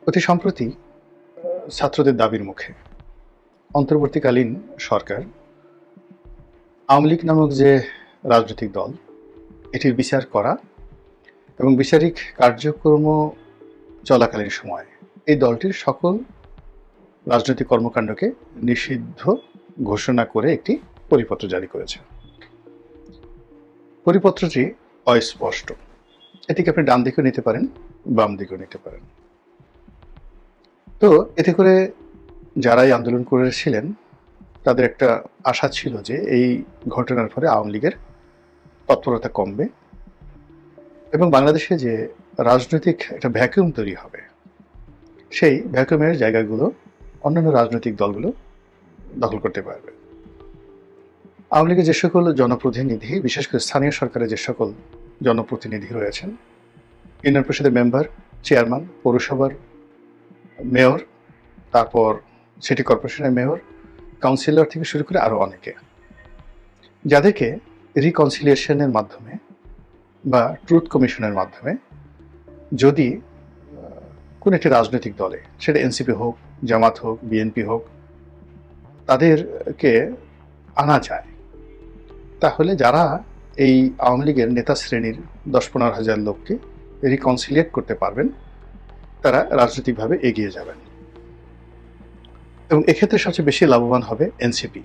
অতি সম্প্রতি ছাত্রদের দাবির মুখে অন্তর্বর্তীকালীন সরকার আওয়ামী লীগ নামক যে রাজনৈতিক দল এটির বিচার করা এবং বিচারিক কার্যক্রম চলাকালীন সময়ে এই দলটির সকল রাজনৈতিক কর্মকাণ্ডকে নিষিদ্ধ ঘোষণা করে একটি পরিপত্র জারি করেছে। পরিপত্রটি অস্পষ্ট, এটিকে আপনি ডান দিকেও নিতে পারেন, বাম দিকেও নিতে পারেন। তো এতে করে যারাই আন্দোলন করেছিলেন তাদের একটা আশা ছিল যে এই ঘটনার ফলে আওয়ামী লীগের তৎপরতা কমবে এবং বাংলাদেশে যে রাজনৈতিক একটা ভ্যাকুয়াম তৈরি হবে সেই ভ্যাকুয়ামের জায়গাগুলো অন্যান্য রাজনৈতিক দলগুলো দখল করতে পারবে। আওয়ামী লীগের যে সকল জনপ্রতিনিধি, বিশেষ করে স্থানীয় সরকারের যে সকল জনপ্রতিনিধি রয়েছেন, ইউনিয়ন পরিষদের মেম্বার, চেয়ারম্যান, পৌরসভার মেয়র, তারপর সিটি কর্পোরেশনের মেয়র, কাউন্সিলর থেকে শুরু করে আরও অনেকে, যাদেরকে রিকনসিলিয়েশনের মাধ্যমে বা ট্রুথ কমিশনের মাধ্যমে যদি কোনো একটি রাজনৈতিক দলে, সেটা এনসিপি হোক, জামাত হোক, বিএনপি হোক, তাদেরকে আনা যায়, তাহলে যারা এই আওয়ামী লীগের নেতা শ্রেণীর 10-15 হাজার লোককে রিকনসিলিয়েট করতে পারবেন তারা রাজনৈতিকভাবে এগিয়ে যাবেন এবং এক্ষেত্রে সবচেয়ে বেশি লাভবান হবে এনসিপি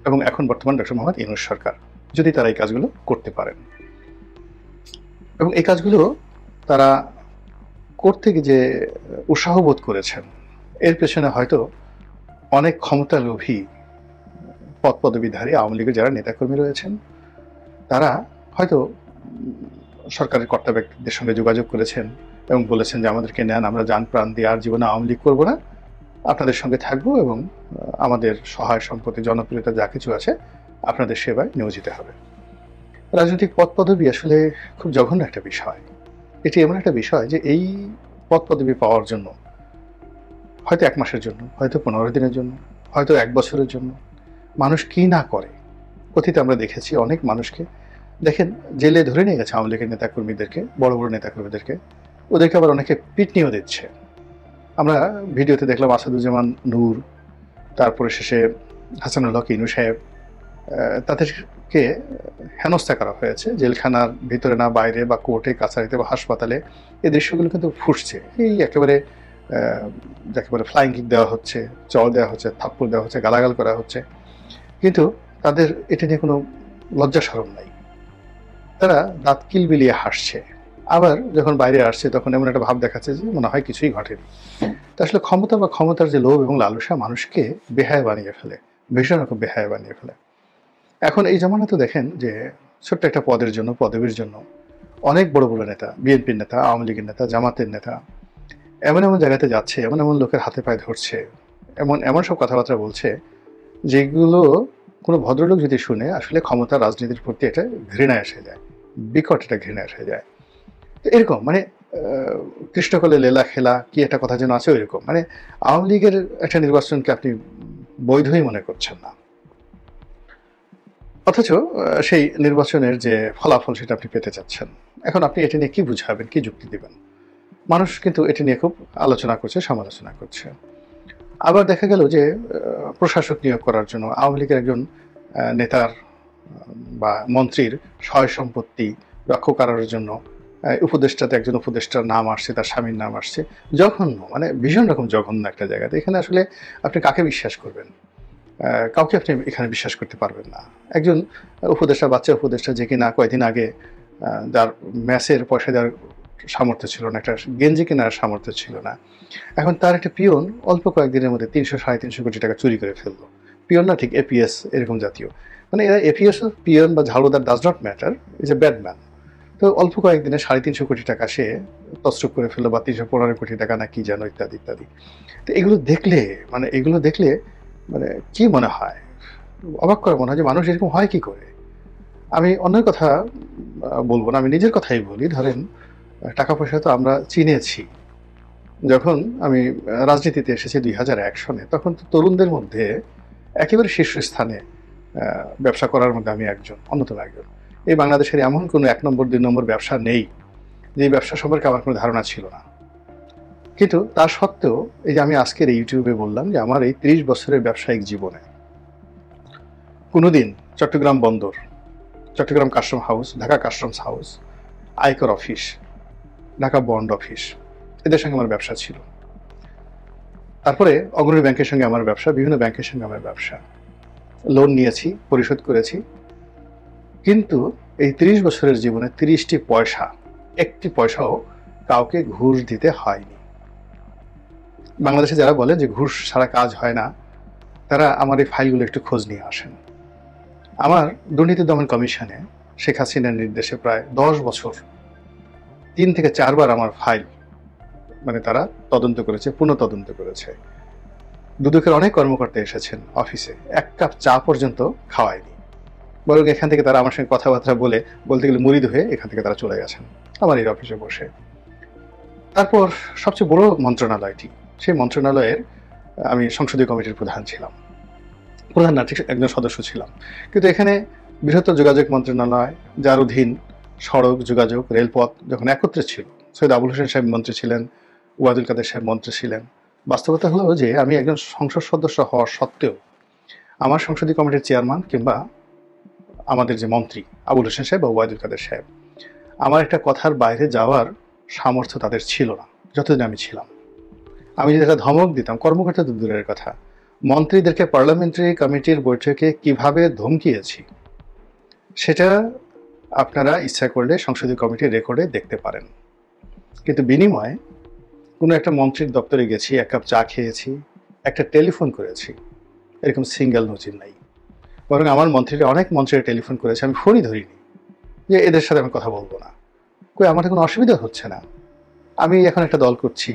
এবং এখন বর্তমান ডক্টর মোহাম্মদ ইউনূস সরকার, যদি তারা এই কাজগুলো করতে পারেন। এবং এই কাজগুলো তারা করতে গিয়ে যে উৎসাহ বোধ করেছেন, এর পেছনে হয়তো অনেক ক্ষমতালোভী পদ পদবীধারী আওয়ামী লীগের যারা নেতাকর্মী রয়েছেন তারা হয়তো সরকারের কর্তা ব্যক্তিদের সঙ্গে যোগাযোগ করেছেন এবং বলেছেন যে আমাদেরকে নেন, আমরা জান প্রাণ দিয়ে আর জীবনে আওয়ামী লীগ করবো না, আপনাদের সঙ্গে থাকবো এবং আমাদের সহায় সম্পত্তি, জনপ্রিয়তা যা কিছু আছে আপনাদের সেবায় নিয়োজিত হবে। রাজনৈতিক পদ পদবী আসলে খুব জঘন্য একটা বিষয়। এটি এমন একটা বিষয় যে এই পদ পদবী পাওয়ার জন্য হয়তো 1 মাসের জন্য, হয়তো 15 দিনের জন্য, হয়তো 1 বছরের জন্য মানুষ কি না করে। অতীতে আমরা দেখেছি অনেক মানুষকে, দেখেন জেলে ধরে নিয়ে গেছে আওয়ামী লীগের নেতাকর্মীদেরকে, বড় বড় নেতাকর্মীদেরকে, ওদেরকে আবার অনেকে পিটনিও দিচ্ছে। আমরা ভিডিওতে দেখলাম আসাদুজ্জামান নূর, তারপরে শেষে হাসানুল হক ইনু সাহেব, তাদেরকে হেনস্থা করা হয়েছে জেলখানার ভিতরে না, বাইরে বা কোর্টে কাছারিতে বা হাসপাতালে। এই দৃশ্যগুলো কিন্তু ফুটছে। এই একেবারে যাকে বলে ফ্লাইং কিক দেওয়া হচ্ছে, চল দেওয়া হচ্ছে, থাপ্পড় দেওয়া হচ্ছে, গালাগাল করা হচ্ছে, কিন্তু তাদের এটা নিয়ে কোনো লজ্জা শরম নাই। তারা দাঁত কিলবিলিয়ে হাসছে। আবার যখন বাইরে আসছে তখন এমন একটা ভাব দেখাচ্ছে যে মনে হয় কিছুই ঘটেনি। তা আসলে ক্ষমতা বা ক্ষমতার যে লোভ এবং লালসা মানুষকে বেহায়া বানিয়ে ফেলে, ভীষণ রকম বেহায়া বানিয়ে ফেলে। এখন এই জামানাতে দেখেন যে ছোট্ট একটা পদের জন্য, পদবীর জন্য অনেক বড় বড় নেতা, বিএনপির নেতা, আওয়ামী লীগের নেতা, জামাতের নেতা এমন এমন জায়গাতে যাচ্ছে, এমন এমন লোকের হাতে পায়ে ধরছে, এমন এমন সব কথাবার্তা বলছে যেগুলো কোনো ভদ্রলোক যদি শুনে আসলে ক্ষমতা রাজনীতির প্রতি এটা ঘৃণা এসে যায়, বিকট একটা ঘৃণা এসে যায়। তো এরকম মানে কৃষ্ণকলে লেলা খেলা কি একটা কথা যেন আছে, ওইরকম মানে আওয়ামী লীগের একটা নির্বাচনকে আপনি বৈধই মনে করছেন না, অথচ সেই নির্বাচনের যে ফলাফল সেটা আপনি পেতে চাচ্ছেন। এখন আপনি এটা নিয়ে কি বুঝাবেন, কি যুক্তি দিবেন? মানুষ কিন্তু এটা নিয়ে খুব আলোচনা করছে, সমালোচনা করছে। আবার দেখা গেল যে প্রশাসক নিয়োগ করার জন্য আওয়ামী লীগের একজন নেতার বা মন্ত্রীর সয় সম্পত্তি রক্ষা করার জন্য উপদেষ্টাতে একজন উপদেষ্টার নাম আসছে, তার স্বামীর নাম আসছে। জঘন্য, মানে ভীষণ রকম জঘন্য একটা জায়গাতে। এখানে আসলে আপনি কাকে বিশ্বাস করবেন? কাউকে আপনি এখানে বিশ্বাস করতে পারবেন না। একজন উপদেষ্টা, বাচ্চা উপদেষ্টা, যে কিনা কয়েকদিন আগে যার ম্যাচের পয়সা দেওয়ার সামর্থ্য ছিল না, একটা গেঞ্জি কেনার সামর্থ্য ছিল না, এখন তার একটা পিয়ন অল্প কয়েকদিনের মধ্যে 300-350 কোটি টাকা চুরি করে ফেললো। পিয়ন না, ঠিক এপিএস এরকম জাতীয়, মানে এরা এপিএস পিয়ন বা ঝাড়ুদার does not matter, is a bad man. তো অল্প কয়েকদিনে 350 কোটি টাকা সে তছরূপ করে ফেললো, বা 315 কোটি টাকা না কি যেন, ইত্যাদি ইত্যাদি। তো এগুলো দেখলে মানে কি মনে হয়, অবাক করে মনে হয় যে মানুষ এরকম হয় কি করে। আমি অন্যের কথা বলবো না, আমি নিজের কথাই বলি। ধরেন টাকা পয়সা তো আমরা চিনেছি। যখন আমি রাজনীতিতে এসেছি 2001 সনে, তখন তো তরুণদের মধ্যে একেবারে শীর্ষস্থানে ব্যবসা করার মধ্যে আমি একজন, অন্যতম একজন। এই বাংলাদেশের এমন কোনো 1 নম্বর 2 নম্বর ব্যবসা নেই যে ব্যবসা সম্পর্কে আমার কোনো ধারণা ছিল না। কিন্তু তা সত্ত্বেও এই যে আমি আজকের এই ইউটিউবে বললাম যে আমার এই 30 বছরের ব্যবসায়িক জীবনে কোনোদিন চট্টগ্রাম বন্দর, Chattogram custom house, Dhaka customs house, আয়কর অফিস, ঢাকা বন্ড অফিস, এদের সঙ্গে আমার ব্যবসা ছিল। তারপরে অগ্রণী ব্যাংকের সঙ্গে আমার ব্যবসা, বিভিন্ন ব্যাংকের সঙ্গে আমার ব্যবসা, লোন নিয়েছি, পরিশোধ করেছি। কিন্তু এই 30 বছরের জীবনে 30টি পয়সা, একটি পয়সাও কাউকে ঘুষ দিতে হয়নি। বাংলাদেশে যারা বলে যে ঘুষ ছাড়া কাজ হয় না, তারা আমার এই ফাইলগুলো একটু খোঁজ নিয়ে আসেন। আমার দুর্নীতি দমন কমিশনে শেখ হাসিনার নির্দেশে প্রায় 10 বছর 3 থেকে 4 বার আমার ফাইল মানে তারা তদন্ত করেছে, পুনঃ তদন্ত করেছে। দুদকের অনেক কর্মকর্তা এসেছেন অফিসে, 1 কাপ চা পর্যন্ত খাওয়ায়নি, বরং এখান থেকে তারা আমার সঙ্গে কথাবার্তা বলতে গেলে মুরিদ হয়ে এখান থেকে তারা চলে গেছেন আমার এই অফিসে বসে। তারপর সবচেয়ে বড় মন্ত্রণালয়টি, সেই মন্ত্রণালয়ের আমি সংসদীয় কমিটির প্রধান ছিলাম, প্রধান না ঠিক একজন সদস্য ছিলাম। কিন্তু এখানে বৃহত্তর যোগাযোগ মন্ত্রণালয়, যার অধীন সড়ক, যোগাযোগ, রেলপথ যখন একত্রে ছিল, সৈয়দ আবুল হোসেন সাহেব মন্ত্রী ছিলেন, ওবায়দুল কাদের সাহেব মন্ত্রী ছিলেন। বাস্তবতা হলো যে আমি একজন সংসদ সদস্য হওয়া সত্ত্বেও আমার সংসদীয় কমিটির চেয়ারম্যান কিংবা আমাদের যে মন্ত্রী আবুল হোসেন সাহেব বা ওবায়দুল কাদের সাহেব, আমার একটা কথার বাইরে যাওয়ার সামর্থ্য তাদের ছিল না যতদিন আমি ছিলাম। আমি যদি একটা ধমক দিতাম, কর্মকর্তা তো দূরের কথা, মন্ত্রীদেরকে পার্লামেন্টারি কমিটির বৈঠকে কিভাবে ধমকিয়েছি সেটা আপনারা ইচ্ছা করলে সংসদীয় কমিটির রেকর্ডে দেখতে পারেন। কিন্তু বিনিময়ে কোনো একটা মন্ত্রীর দপ্তরে গেছি, 1 কাপ চা খেয়েছি, একটা টেলিফোন করেছি, এরকম সিঙ্গেল নজির নাই। বরং আমার মন্ত্রীরা অনেক মন্ত্রীরা টেলিফোন করেছে, আমি ফোনই ধরিনি, যে এদের সাথে আমি কথা বলবো না। আমার কোনো অসুবিধা হচ্ছে না, আমি এখন একটা দল করছি,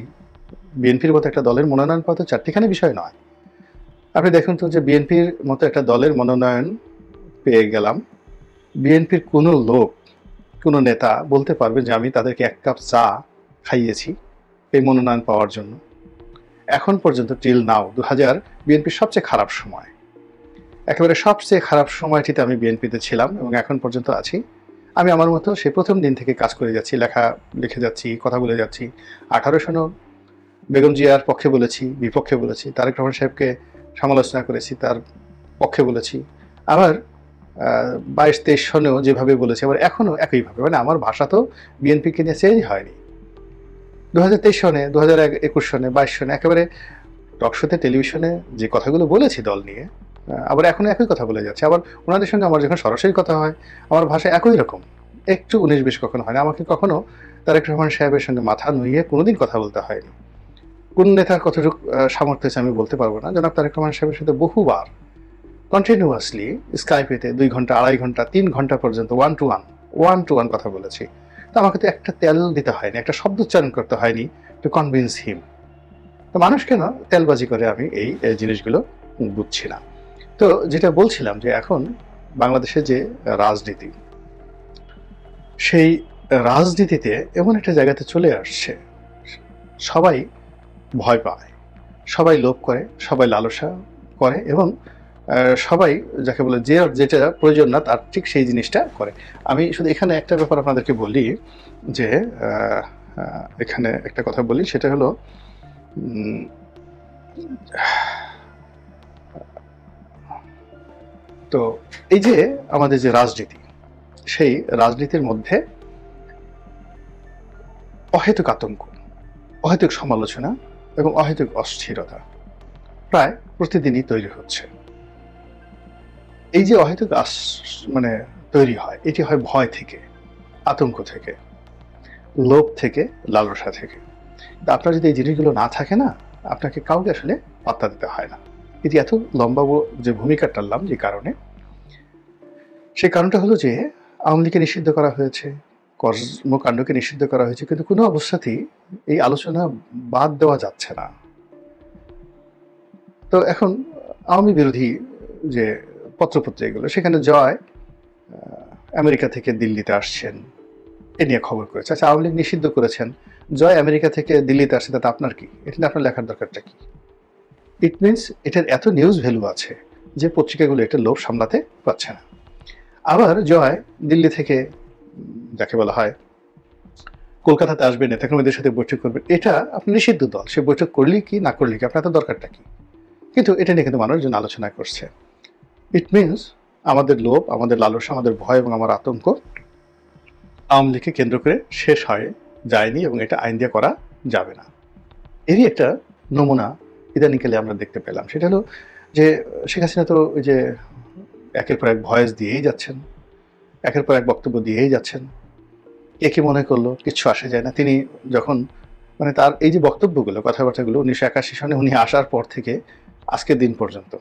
বিএনপির মতো একটা দলের মনোনয়ন পাওয়া তো চারটিখানি বিষয় নয়। আপনি দেখুন তো যে বিএনপির মতো একটা দলের মনোনয়ন পেয়ে গেলাম, বিএনপির কোনো লোক, কোনো নেতা বলতে পারবে যে আমি তাদেরকে 1 কাপ চা খাইয়েছি এই মনোনয়ন পাওয়ার জন্য? এখন পর্যন্ত টিল নাও 2000 বিএনপির সবচেয়ে খারাপ সময়, একেবারে সবচেয়ে খারাপ সময়টিতে আমি বিএনপিতে ছিলাম এবং এখন পর্যন্ত আছি। আমি আমার মতো সে প্রথম দিন থেকে কাজ করে যাচ্ছি, লিখে যাচ্ছি, কথা বলে যাচ্ছি। 18 সনেও বেগম জিয়ার পক্ষে বলেছি, বিপক্ষে বলেছি, তারেক রহমান সাহেবকে সমালোচনা করেছি, তার পক্ষে বলেছি। আবার 22-23 সনেও যেভাবে বলেছি, আবার এখনও একইভাবে। মানে আমার ভাষা তো বিএনপিকে নিয়ে চেঞ্জ হয়নি। 2023 সনে, 2021 সনে, 22 সনে একেবারে টকশোতে, টেলিভিশনে যে কথাগুলো বলেছি দল নিয়ে, আবার এখনো একই কথা বলে যাচ্ছে। আবার ওনাদের সঙ্গে আমার যখন সরাসরি কথা হয়, আমার ভাষা একই রকম, একটু 19-20 কখনো হয় না। আমাকে কখনো তারেক রহমান সাহেবের সঙ্গে মাথা নুইয়ে কোনোদিন কথা বলতে হয়নি। কোন নেতার কতটুকু সামর্থ্য আছে আমি বলতে পারবো না। জনাব তারেক রহমান সাহেবের সাথে বহুবার কন্টিনিউয়াসলি স্কাইপেতে 2 ঘন্টা, 2.5 ঘন্টা, 3 ঘন্টা পর্যন্ত ওয়ান টু ওয়ান কথা বলেছি। তো আমাকে তো একটা তেল দিতে হয়নি, একটা শব্দ উচ্চারণ করতে হয়নি টু কনভিন্স হিম। তো মানুষ কেন তেলবাজি করে আমি এই জিনিসগুলো বুঝছি না। তো যেটা বলছিলাম যে এখন বাংলাদেশে যে রাজনীতি, সেই রাজনীতিতে এমন একটা জায়গাতে চলে আসছে, সবাই ভয় পায়, সবাই লোভ করে, সবাই লালসা করে এবং সবাই যাকে বলে যে যেটা প্রয়োজন না তার ঠিক সেই জিনিসটা করে। আমি শুধু এখানে একটা ব্যাপার আপনাদেরকে বলি যে এখানে একটা কথা বলি, সেটা হলো তো এই যে আমাদের যে রাজনীতি, সেই রাজনীতির মধ্যে অহেতুক আতঙ্ক, অহেতুক সমালোচনা এবং অহেতুক অস্থিরতা প্রায় প্রতিদিনই তৈরি হচ্ছে। এই যে অহেতুক মানে তৈরি হয়, এটি হয় ভয় থেকে, আতঙ্ক থেকে, লোভ থেকে, লালসা থেকে। আপনার যদি এই জিনিসগুলো না থাকে না, আপনাকে কাউকে আসলে পাত্তা দিতে হয় না। এটি এত লম্বা যে ভূমিকা টানলাম যে কারণে, সেই কারণটা হলো যে আওয়ামী লীগকে নিষিদ্ধ করা হয়েছে, কর্মকাণ্ডকে নিষিদ্ধ করা হয়েছে, কিন্তু কোনো অবস্থাতেই এই আলোচনা বাদ দেওয়া যাচ্ছে না। তো এখন আওয়ামী বিরোধী যে পত্রপত্রিকাগুলো, সেখানে জয় আমেরিকা থেকে দিল্লিতে আসছেন এ নিয়ে খবর করেছে। আচ্ছা, আওয়ামী লীগ নিষিদ্ধ করেছেন, জয় আমেরিকা থেকে দিল্লিতে আসছে, তাতে আপনার কি? এটা আপনার লেখার দরকারটা কি? ইট মিনস এটার এত নিউজ ভ্যালু আছে যে পত্রিকাগুলো এটা লোভ সামলাতে পারছে না। আবার জয় দিল্লি থেকে, যাকে বলা হয় কলকাতাতে আসবেন, নেতাকর্মীদের সাথে বৈঠক করবেন, এটা আপনি নিষিদ্ধ দল, সে বৈঠক করলেই কি না করলেই কি, আপনার তো দরকারটা কি? কিন্তু এটা নিয়ে কিন্তু মানুষজন আলোচনা করছে। ইট মিনস আমাদের লোভ, আমাদের লালসা, আমাদের ভয় এবং আমার আতঙ্ক আওয়ামী লীগকে কেন্দ্র করে শেষ হয়ে যায়নি এবং এটা আইন দিয়ে করা যাবে না। এরই একটা নমুনা ইদানিংকালে আমরা দেখতে পেলাম। সেটা হলো যে শেখ হাসিনা তো ওই যে একের পর এক ভয়েস দিয়েই যাচ্ছেন, একের পর এক বক্তব্য দিয়েই যাচ্ছেন। কে কি মনে করলো কিচ্ছু আসে যায় না। তিনি যখন মানে তার এই যে বক্তব্যগুলো, কথাবার্তাগুলো 1981 সনে উনি আসার পর থেকে আজকের দিন পর্যন্ত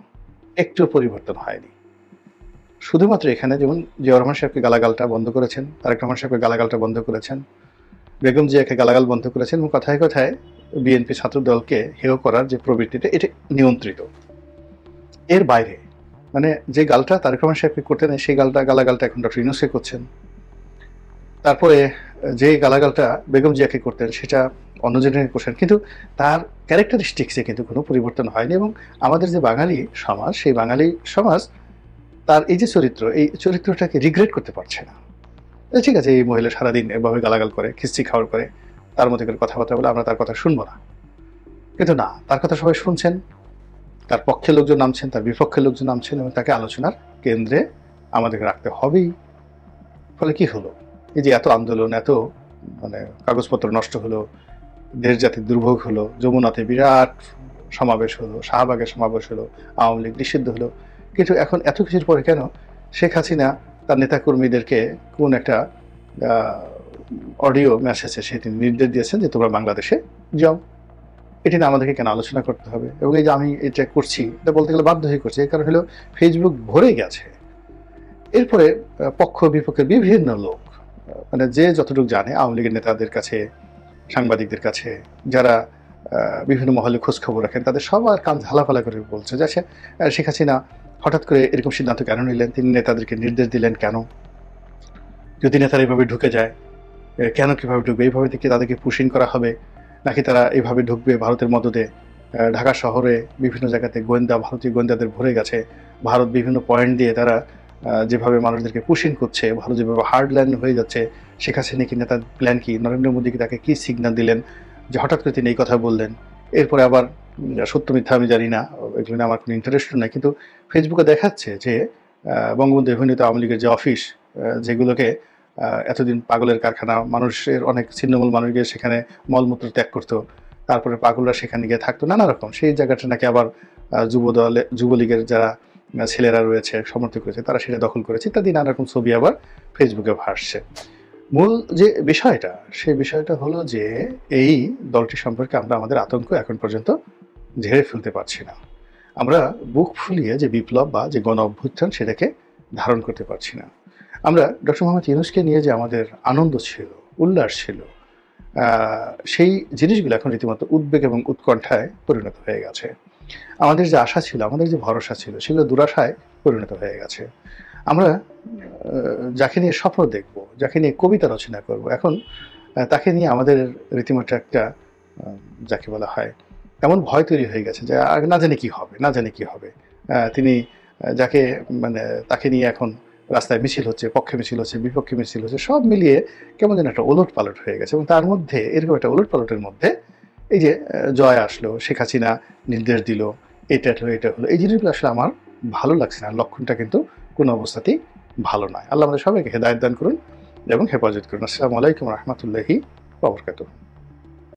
একটু পরিবর্তন হয়নি। শুধুমাত্র এখানে যেমন জিয়াউর রহমান সাহেবকে গালাগালটা বন্ধ করেছেন, তারেক রহমান সাহেবকে গালাগালটা বন্ধ করেছেন, বেগম জিয়াকে গালাগাল বন্ধ করেছেন এবং কথায় কথায় বিএনপি ছাত্র দলকে হেয় করার যে প্রবৃত্তিটা, এটা নিয়ন্ত্রিত। এর বাইরে মানে যে গালটা তারেক রহমান সাহেবকে করতেন সেই গালাগালটা এখন ডক্টর ইউনূসকে করছেন। তারপরে যে গালাগালটা বেগম জিয়াকে করতেন সেটা অন্যজনের করছেন, কিন্তু তার ক্যারেক্টারিস্টিক্সে কিন্তু কোনো পরিবর্তন হয়নি। এবং আমাদের যে বাঙালি সমাজ, সেই বাঙালি সমাজ তার এই যে চরিত্র, এই চরিত্রটাকে রিগ্রেট করতে পারছে না। ঠিক আছে, এই মহিলা সারাদিন এভাবে গালাগাল করে, খিস্তি খাওয়ার করে, তার মধ্যে করে কথাবার্তা বলে, আমরা তার কথা শুনবো না। কিন্তু না, তার কথা সবাই শুনছেন, তার পক্ষে লোকজন নামছেন, তার বিপক্ষে লোকজন নামছেন এবং তাকে আলোচনার কেন্দ্রে আমাদেরকে রাখতে হবেই। ফলে কি হলো, এই যে এত আন্দোলন, এত মানে কাগজপত্র নষ্ট হলো, দেশ জাতির দুর্ভোগ হলো, যমুনাতে বিরাট সমাবেশ হলো, শাহবাগের সমাবেশ হলো, আওয়ামী লীগ নিষিদ্ধ হলো, কিন্তু এখন এত কিছুর পরে কেন শেখ হাসিনা তার নেতাকর্মীদেরকে কোন একটা অডিও মেসেজে সে তিনি নির্দেশ দিয়েছেন যে তোমরা বাংলাদেশে যাও। এটি না আমাদেরকে কেন আলোচনা করতে হবে? এবং এই যে আমি এটা করছি, এটা বলতে গেলে বাধ্য হয়ে করছি, এই কারণ হলো ফেসবুক ভরে গেছে। এরপরে পক্ষ বিপক্ষের বিভিন্ন লোক, মানে যে যতটুকু জানে আওয়ামী লীগের নেতাদের কাছে, সাংবাদিকদের কাছে, যারা বিভিন্ন মহলে খোঁজখবর রাখেন, তাদের সবার কান ঝালাফালা করে বলছে যে শেখ হাসিনা হঠাৎ করে এরকম সিদ্ধান্ত কেন নিলেন, তিনি নেতাদেরকে নির্দেশ দিলেন কেন? যদি নেতারা এইভাবে ঢুকে যায়, কেন কিভাবে ঢুকবে? এইভাবে থেকে তাদেরকে পুশিং করা হবে, নাকি তারা এইভাবে ঢুকবে ভারতের মদদে? ঢাকা শহরে বিভিন্ন জায়গাতে গোয়েন্দা, ভারতীয় গোয়েন্দাদের ভরে গেছে। ভারত বিভিন্ন পয়েন্ট দিয়ে তারা যেভাবে মানুষদেরকে পুশিং করছে, ভারত যেভাবে হার্ডল্যান্ড হয়ে যাচ্ছে, শেখ হাসিনা কি নেতার প্ল্যান কি? নরেন্দ্র মোদীকে তাকে কি সিগন্যাল দিলেন যে হঠাৎ করে তিনি এই কথা বললেন? এরপরে আবার সত্য মিথ্যা আমি জানি না, এগুলো নিয়ে আমার কোনো ইন্টারেস্ট নেই, কিন্তু ফেসবুকে দেখাচ্ছে যে বঙ্গবন্ধু এভিনিউতে আওয়ামী লীগের যে অফিস, যেগুলোকে এতদিন পাগলের কারখানা, মানুষের অনেক ছিন্নমূল মানুষ গিয়ে সেখানে মলমূত্র ত্যাগ করতো, তারপরে পাগলরা সেখানে গিয়ে থাকতো নানা রকম, সেই জায়গাটা নাকি আবার যুবলীগের যারা ছেলেরা রয়েছে, সমর্থক রয়েছে, তারা সেটা দখল করেছে ইত্যাদি নানা রকম ছবি আবার ফেসবুকে ভাসছে। মূল যে বিষয়টা, সেই বিষয়টা হলো যে এই দলটি সম্পর্কে আমরা আমাদের আতঙ্ক এখন পর্যন্ত ঝেড়ে ফেলতে পারছি না। আমরা বুক ফুলিয়ে যে বিপ্লব বা যে গণ অভ্যুত্থান, সেটাকে ধারণ করতে পারছি না। আমরা ডক্টর মোহাম্মদ ইউনূসকে নিয়ে যে আমাদের আনন্দ ছিল, উল্লাস ছিল, সেই জিনিসগুলো এখন রীতিমতো উদ্বেগ এবং উৎকণ্ঠায় পরিণত হয়ে গেছে। আমাদের যে আশা ছিল, আমাদের যে ভরসা ছিল, সেগুলো দুরাশায় পরিণত হয়ে গেছে। আমরা যাকে নিয়ে স্বপ্ন দেখব, যাকে নিয়ে কবিতা রচনা করব, এখন তাকে নিয়ে আমাদের রীতিমতো একটা যাকে বলা হয় এমন ভয় তৈরি হয়ে গেছে যে না জানি কি হবে, না জানি কি হবে। তিনি যাকে মানে তাকে নিয়ে এখন রাস্তায় মিছিল হচ্ছে, পক্ষে মিছিল হচ্ছে, বিপক্ষে মিছিল হচ্ছে, সব মিলিয়ে কেমন যেন একটা ওলট পালট হয়ে গেছে। এবং তার মধ্যে এরকম একটা ওলট পালটের মধ্যে এই যে জয় আসলো, শেখ হাসিনা নির্দেশ দিল, এটা হলো এটা হলো, এই জিনিসগুলো আসলে আমার ভালো লাগছে না। লক্ষণটা কিন্তু কোনো অবস্থাতেই ভালো নয়। আল্লাহ আমাদের সবাইকে হেদায়েত দান করুন এবং হেফাজত করুন। আসসালামু আলাইকুম রহমতুল্লাহি ওয়া বারাকাতুহু।